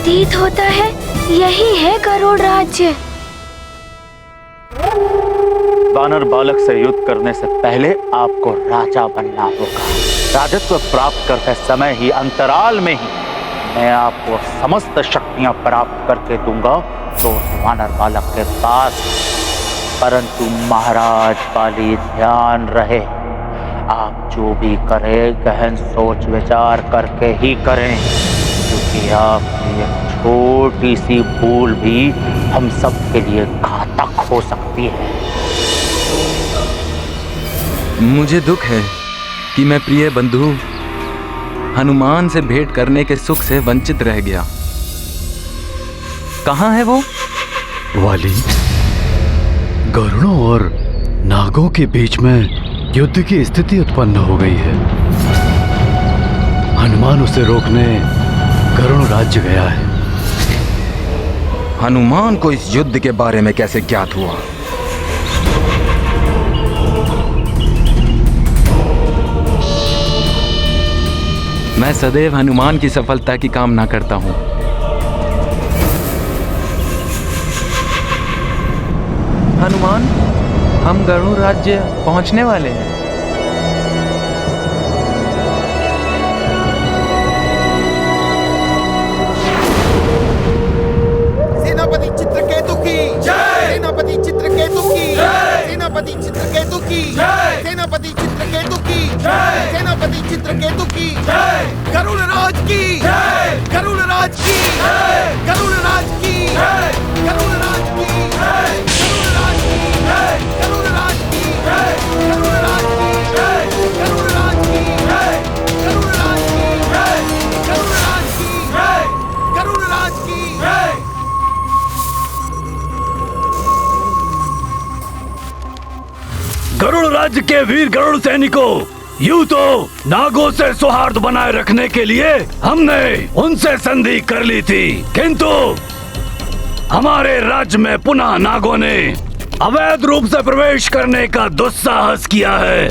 प्रतीत होता है यही है गरुड़ राज्य। वानर बालक से युद्ध करने से पहले आपको राजा बनना होगा। राजत्व प्राप्त करते समय ही अंतराल में ही मैं आपको समस्त शक्तियां प्राप्त करके दूंगा तो वानर बालक के पास। परंतु महाराज बाली ध्यान रहे, आप जो भी करें गहन सोच विचार करके ही करें, क्योंकि आपकी एक छोटी सी भूल भी हम सब के लिए घातक हो सकती है। मुझे दुख है कि मैं प्रिय बंधु हनुमान से भेंट करने के सुख से वंचित रह गया। कहाँ है वो? वाली, गरुड़ों और नागों के बीच में युद्ध की स्थिति उत्पन्न हो गई है। हनुमान उसे रोकने गरुड़ राज्य गया है। हनुमान को इस युद्ध के बारे में कैसे ज्ञात हुआ? मैं सदैव हनुमान की सफलता की कामना करता हूं। हनुमान, हम गरुड़ राज्य पहुंचने वाले हैं। सेनापति चित्रकेतु की जय। सेनापति चित्रकेतु की जय। सेनापति चित्रकेतु की जय। सेनापति चित्रकेतु की जय। सेनापति चित्रकेतु की जय। गरुड़ राज की जय। गरुड़ राज की जय। गरुड़ राज की जय। गरुड़ राज की जय। गरुड़ राज की जय। गरुड़ राज की जय। गरुड़ राज की जय। गरुड़ राज की जय। गरुड़ राज की जय। गरुड़ राज की जय। गरुड़ राज की जय। गरुड़ राज्य के वीर गरुड़ सैनिकों, यूं तो नागों से सौहार्द बनाए रखने के लिए हमने उनसे संधि कर ली थी, किंतु हमारे राज्य में पुनः नागों ने अवैध रूप से प्रवेश करने का दुस्साहस किया है।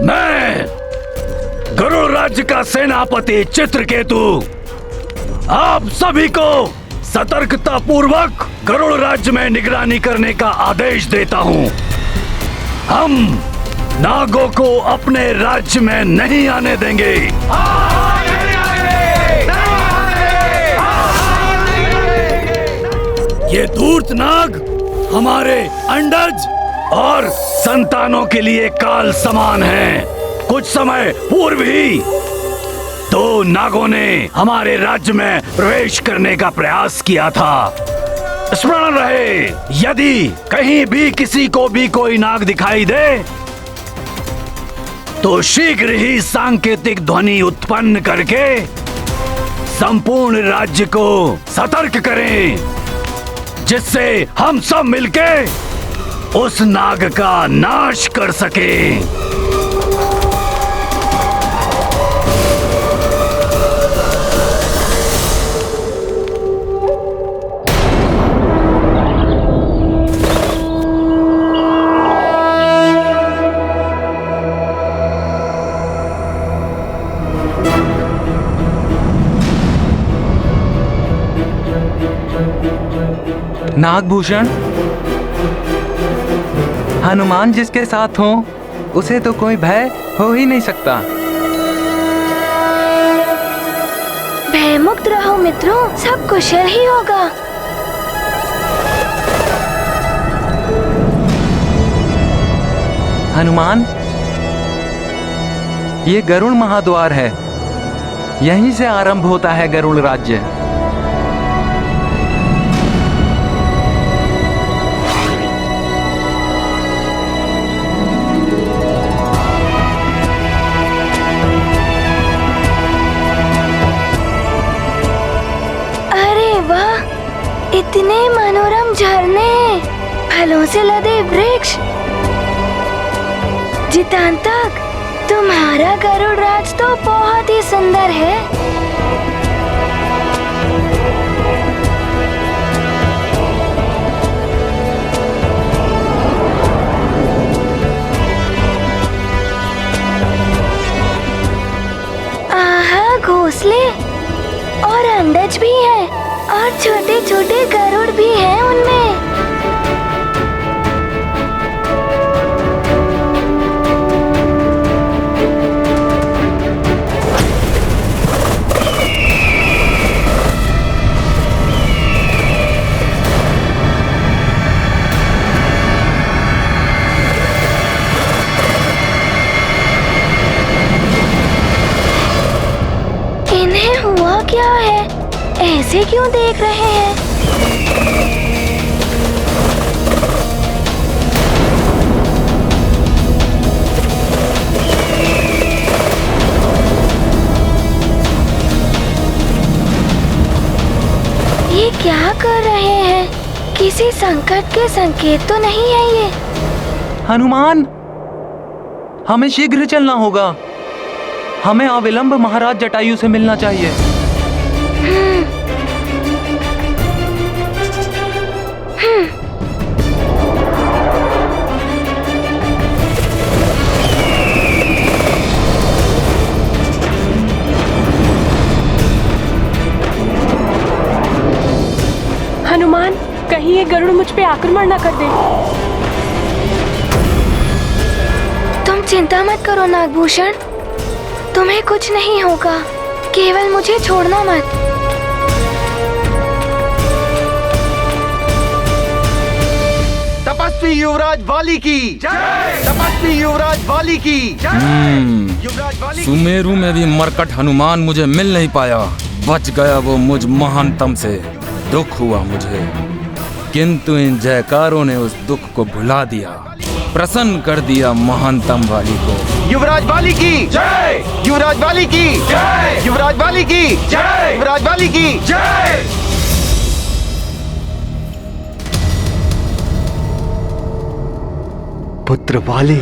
मैं गरुड़ राज्य का सेनापति चित्रकेतु आप सभी को सतर्कता पूर्वक गरुड़ राज्य में निगरानी करने का आदेश देता हूं। हम नागों को अपने राज्य में नहीं आने देंगे। ये धूर्त नाग हमारे अंडज और संतानों के लिए काल समान हैं। कुछ समय पूर्व ही दो नागों ने हमारे राज्य में प्रवेश करने का प्रयास किया था। स्मरण रहे, यदि कहीं भी किसी को भी कोई नाग दिखाई दे तो शीघ्र ही सांकेतिक ध्वनि उत्पन्न करके संपूर्ण राज्य को सतर्क करें, जिससे हम सब मिलके उस नाग का नाश कर सकें। नागभूषण, हनुमान जिसके साथ हो उसे तो कोई भय हो ही नहीं सकता। भयमुक्त रहो मित्रों, सब कुशल ही होगा। हनुमान, ये गरुड़ महाद्वार है, यहीं से आरंभ होता है गरुड़ राज्य। इतने मनोरम झरने, फलों से लदे वृक्ष, जितांतक तुम्हारा गरुड़ राज तो बहुत ही सुंदर है। आहा, घोंसले और अंडज भी है और छोटे छोटे गरुड़ भी हैं उनमें। इन्हें हुआ क्या है? ऐसे क्यों देख रहे हैं? ये क्या कर रहे हैं? किसी संकट के संकेत तो नहीं है ये? हनुमान, हमें शीघ्र चलना होगा। हमें अविलंब महाराज जटायु से मिलना चाहिए। हनुमान, कहीं ये गरुड़ मुझ पे आक्रमण न कर दे। तुम चिंता मत करो नागभूषण, तुम्हें कुछ नहीं होगा। केवल मुझे छोड़ना मत। तपस्वी युवराज वाली की जय। तपस्वी युवराज वाली की जय। युवराज वाली की सुमेरु में भी मरकट हनुमान मुझे मिल नहीं पाया। बच गया वो मुझ महानतम से। दुख हुआ मुझे, किंतु इन जयकारों ने उस दुख को भुला दिया, प्रसन्न कर दिया महानतम वाली को। युवराज वाली की जय। युवराज वाली की जय। युवराज वाली की जय। युवराज वाली की जय। पुत्र वाली,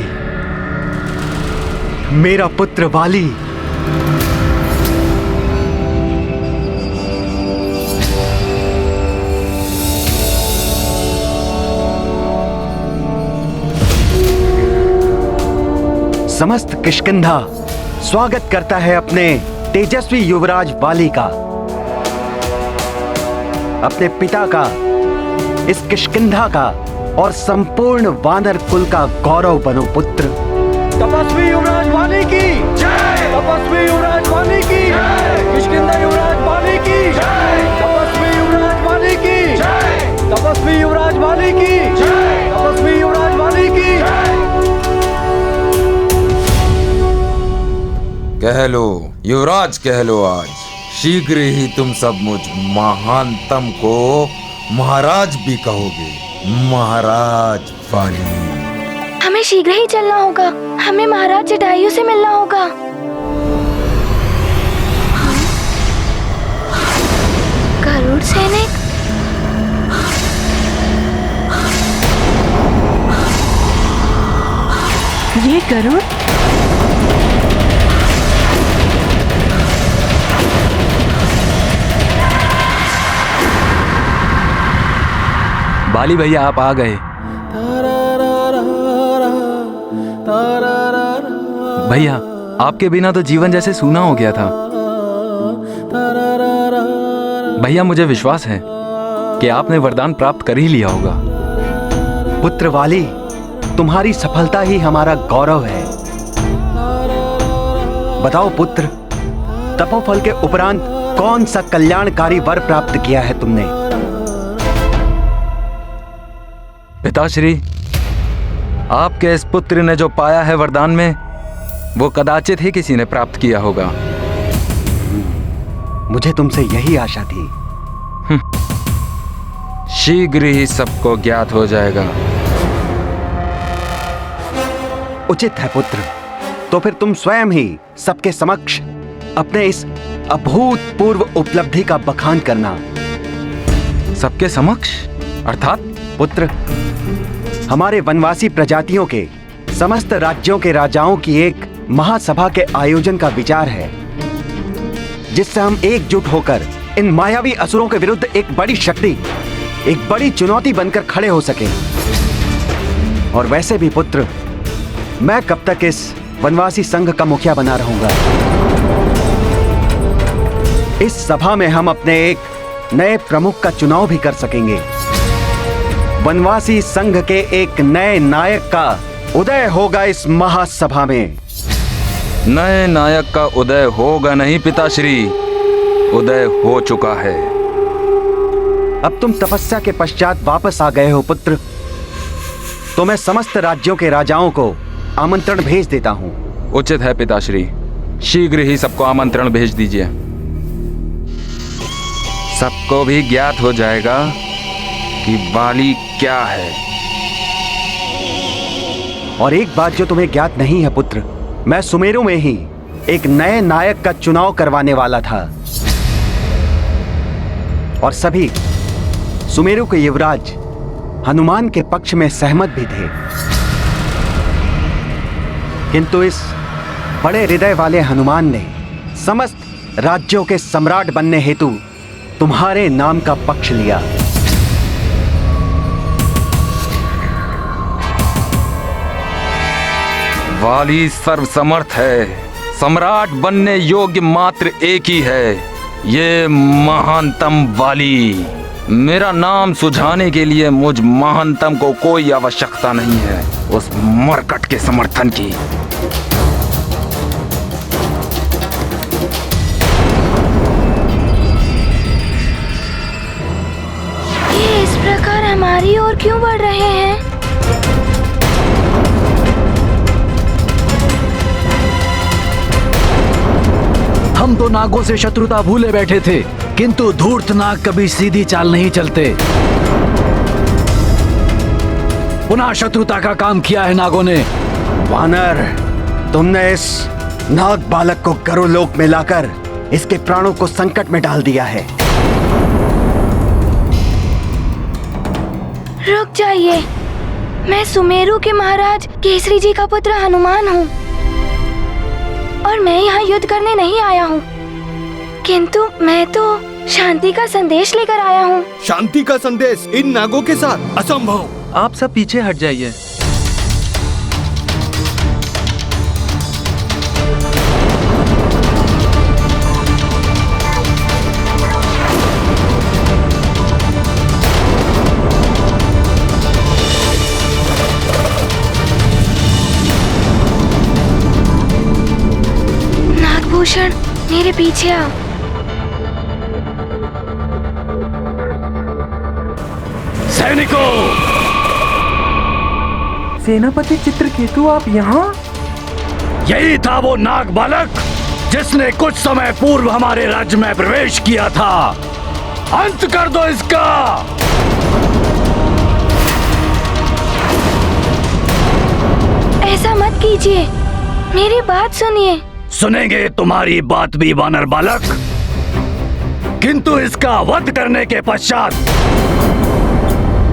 मेरा पुत्र वाली। समस्त किष्किंधा स्वागत करता है अपने तेजस्वी युवराज वाली का, अपने पिता का, इस किष्किंधा का और संपूर्ण वानर कुल का गौरव बनो पुत्र। तपस्वी युवराज वाली की जय। तपस्वी युवराज वाली की जय। किष्किंधा युवराज वाली की जय। तपस्वी युवराज वाली की जय। तपस्वी युवराज वाली की जय। तपस्वी युवराज वाली की जय। कह लो युवराज, कह लो आज शीघ्र ही तुम सब मुझ महानतम को महाराज भी कहोगे। महाराज वाली। हमें शीघ्र ही चलना होगा। हमें महाराज जटायु से मिलना होगा। गरुड़ सैनिक, ये गरुड़? बाली भैया, आप आ गए। भैया, आपके बिना तो जीवन जैसे सूना हो गया था। भैया, मुझे विश्वास है कि आपने वरदान प्राप्त कर ही लिया होगा। पुत्र वाली, तुम्हारी सफलता ही हमारा गौरव है। बताओ पुत्र, तपोफल के उपरांत कौन सा कल्याणकारी वर प्राप्त किया है तुमने? पिताश्री, आपके इस पुत्र ने जो पाया है वरदान में, वो कदाचित ही किसी ने प्राप्त किया होगा। मुझे तुमसे यही आशा थी। शीघ्र ही सबको ज्ञात हो जाएगा। उचित है पुत्र, तो फिर तुम स्वयं ही सबके समक्ष अपने इस अभूतपूर्व उपलब्धि का बखान करना। सबके समक्ष अर्थात? पुत्र, हमारे वनवासी प्रजातियों के समस्त राज्यों के राजाओं की एक महासभा के आयोजन का विचार है, जिससे हम एकजुट होकर इन मायावी असुरों के विरुद्ध एक बड़ी शक्ति, एक बड़ी चुनौती बनकर खड़े हो सके। और वैसे भी पुत्र, मैं कब तक इस वनवासी संघ का मुखिया बना रहूंगा? इस सभा में हम अपने एक नए प्रमुख का चुनाव भी कर सकेंगे। वनवासी संघ के एक नए नायक का उदय होगा इस महासभा में। नए नायक का उदय होगा नहीं पिताश्री, उदय हो चुका है। अब तुम तपस्या के पश्चात वापस आ गए हो पुत्र, तो मैं समस्त राज्यों के राजाओं को आमंत्रण भेज देता हूं। उचित है पिताश्री, शीघ्र ही सबको आमंत्रण भेज दीजिए। सबको भी ज्ञात हो जाएगा कि वाली क्या है। और एक बात जो तुम्हें ज्ञात नहीं है पुत्र, मैं सुमेरु में ही एक नए नायक का चुनाव करवाने वाला था और सभी सुमेरु के युवराज हनुमान के पक्ष में सहमत भी थे। किंतु इस बड़े हृदय वाले हनुमान ने समस्त राज्यों के सम्राट बनने हेतु तुम्हारे नाम का पक्ष लिया। वाली सर्वसमर्थ है, सम्राट बनने योग्य मात्र एक ही है, ये महानतम वाली। मेरा नाम सुझाने के लिए मुझ महानतम को कोई आवश्यकता नहीं है उस मरकट के समर्थन की। ये इस प्रकार हमारी ओर क्यों बढ़ रहे हैं? हम तो नागों से शत्रुता भूले बैठे थे, किंतु धूर्त नाग कभी सीधी चाल नहीं चलते। पुनः शत्रुता का काम किया है नागों ने। वानर, तुमने इस नाग बालक को गरुलोक में लाकर इसके प्राणों को संकट में डाल दिया है। रुक जाइए, मैं सुमेरु के महाराज केसरी जी का पुत्र हनुमान हूँ और मैं यहाँ युद्ध करने नहीं आया हूँ, किंतु मैं तो शांति का संदेश लेकर आया हूँ। शांति का संदेश इन नागों के साथ असंभव। आप सब पीछे हट जाइए। नागभूषण, मेरे पीछे आओ। सैनिकों, सेनापति चित्रकेतु, आप यहाँ? यही था वो नाग बालक जिसने कुछ समय पूर्व हमारे राज्य में प्रवेश किया था। अंत कर दो इसका। ऐसा मत कीजिए, मेरी बात सुनिए। सुनेंगे तुम्हारी बात भी वानर बालक, किंतु इसका वध करने के पश्चात।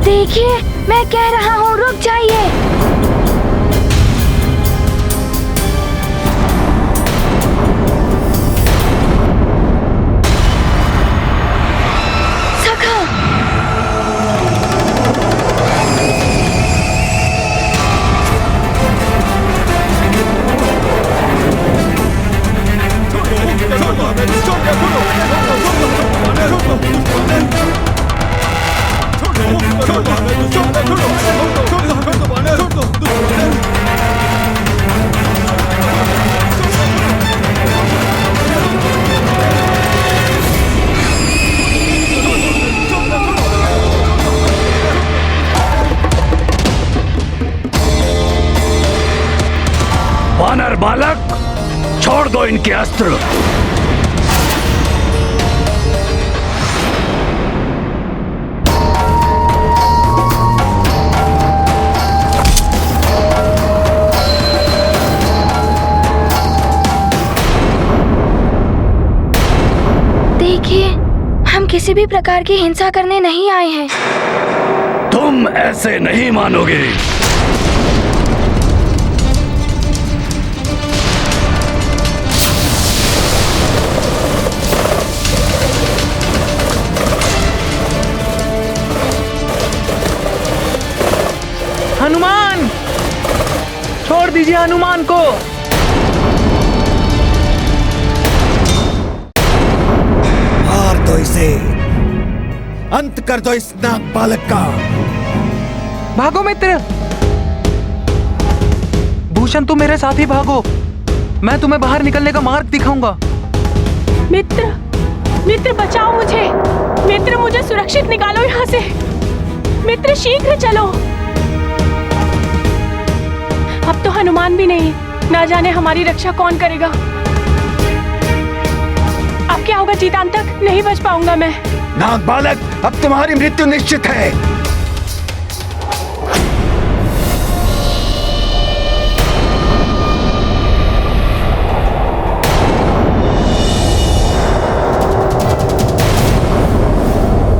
देखिए, मैं कह रहा हूँ, रुक जाइए। सखा, वानर बालक, छोड़ दो इनके अस्त्र। देखिए, हम किसी भी प्रकार की हिंसा करने नहीं आए हैं। तुम ऐसे नहीं मानोगे। हनुमान, छोड़ दीजिए हनुमान को। कर दो इस नाग बालक का। भागो मित्र। भूषण, तुम मेरे साथ ही भागो। मैं तुम्हें बाहर निकलने का मार्ग दिखाऊंगा। मित्र, मित्र बचाओ मुझे। मित्र, मुझे सुरक्षित निकालो यहाँ से। मित्र, शीघ्र चलो। अब तो हनुमान भी नहीं, ना जाने हमारी रक्षा कौन करेगा। अब क्या होगा जीतांत तक? नहीं बच पाऊंगा मैं। नाग बालक, अब तुम्हारी मृत्यु निश्चित है।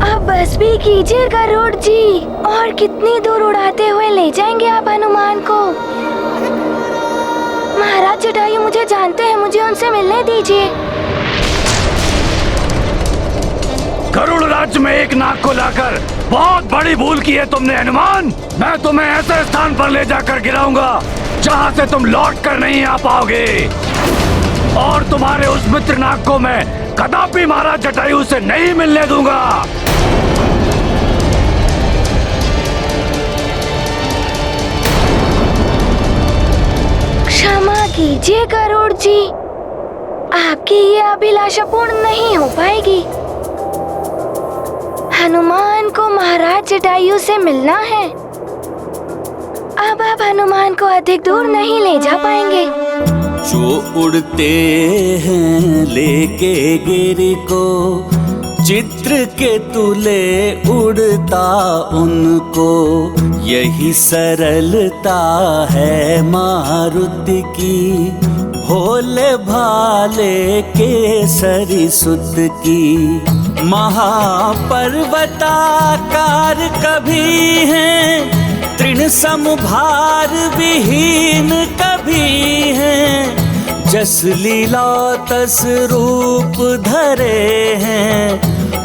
अब बस भी कीजिए गरुड़ जी। और कितनी दूर उड़ाते हुए ले जाएंगे आप हनुमान को? महाराज जटायु मुझे जानते हैं, मुझे उनसे मिलने दीजिए। गरुड़ राज्य में एक नाग को लाकर बहुत बड़ी भूल की है तुमने हनुमान। मैं तुम्हें ऐसे स्थान पर ले जाकर गिराऊंगा जहां से तुम लौट कर नहीं आ पाओगे। और तुम्हारे उस मित्र नाग को मैं कदापि महाराज जटायु से नहीं मिलने दूंगा। क्षमा कीजिए गरुड़ जी, आपकी ये अभिलाषा पूर्ण नहीं हो पाएगी। हनुमान को महाराज जटायु से मिलना है। अब आप हनुमान को अधिक दूर नहीं ले जा पाएंगे। जो उड़ते हैं लेके गिरी को, चित्र के तुले उड़ता उनको। यही सरलता है मारुति की, भोले भाले केसरी सुत की। महापर्वताकार कभी हैं, तृण समभार विहीन कभी हैं। जस लीला तस रूप धरे हैं,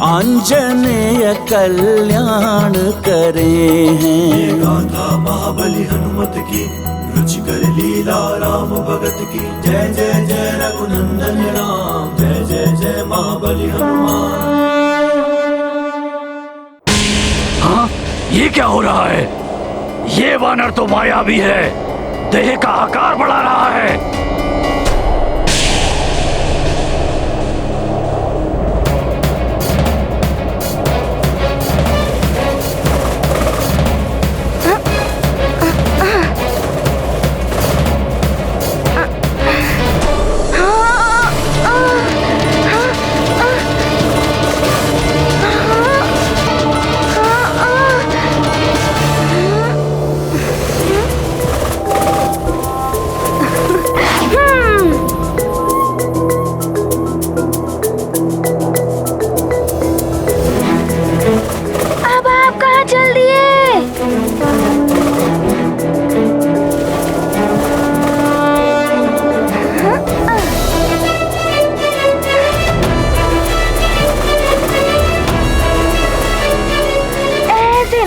आंजनेय कल्याण करे हैं। गाथा महाबली हनुमत की, रुचिकर लीला राम भगत की। जय जय जय रघुनंदन राम, जय जय जय महाबली हनुमान। हाँ, ये क्या हो रहा है? ये वानर तो मायावी है, देह का आकार बढ़ा रहा है।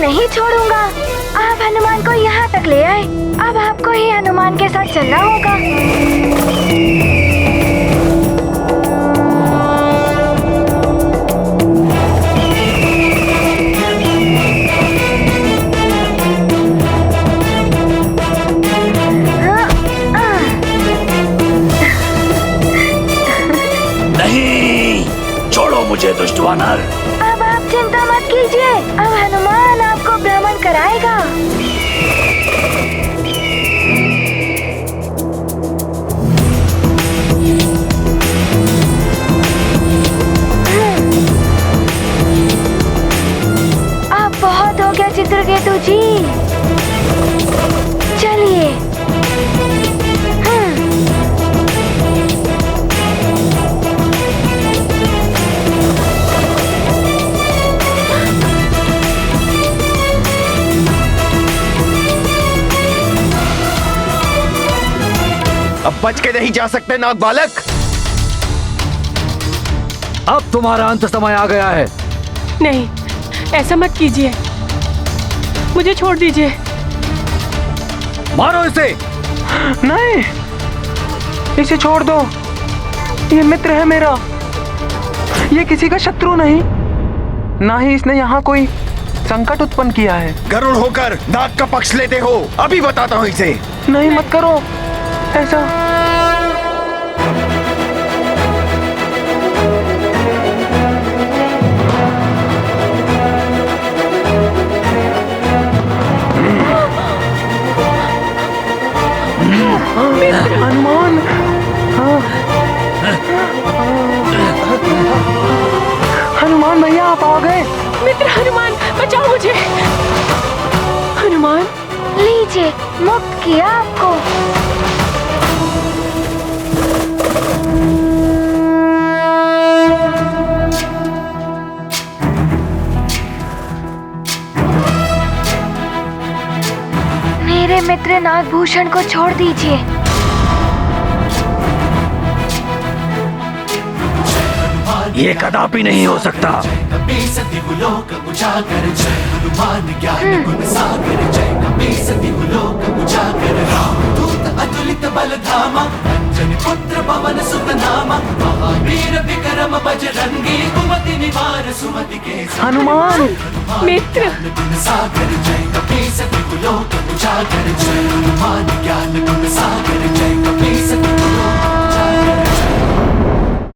नहीं छोड़ूंगा। आप हनुमान को यहाँ तक ले आए, अब आपको ही हनुमान के साथ चलना होगा। नहीं, छोड़ो मुझे दुष्ट वानर। अब आप चिंता मत कीजिए, अब हनुमान आपको भ्रमण कराएगा। अब बहुत हो गया चित्रकेतु जी, चलिए। अब बच के नहीं जा सकते नाग बालक। अब तुम्हारा अंत समय आ गया है। नहीं, ऐसा मत कीजिए, मुझे छोड़ दीजिए। मारो इसे। नहीं, इसे छोड़ दो, ये मित्र है मेरा, ये किसी का शत्रु नहीं। ना ही इसने यहाँ कोई संकट उत्पन्न किया है। गरुड़ होकर नाग का पक्ष लेते हो, अभी बताता हूँ इसे। नहीं, मत करो ऐसा। हनुमान, हनुमान भैया आप आ गए। मित्र हनुमान बचाओ मुझे। हनुमान लीजिए, मुक्त किया आपको। मेरे मित्र नागभूषण को छोड़ दीजिए। ये कदापि नहीं हो सकता। हनुमान, मित्र हनुमान ज्ञान गुण सागर जय कपीस तिहु लोक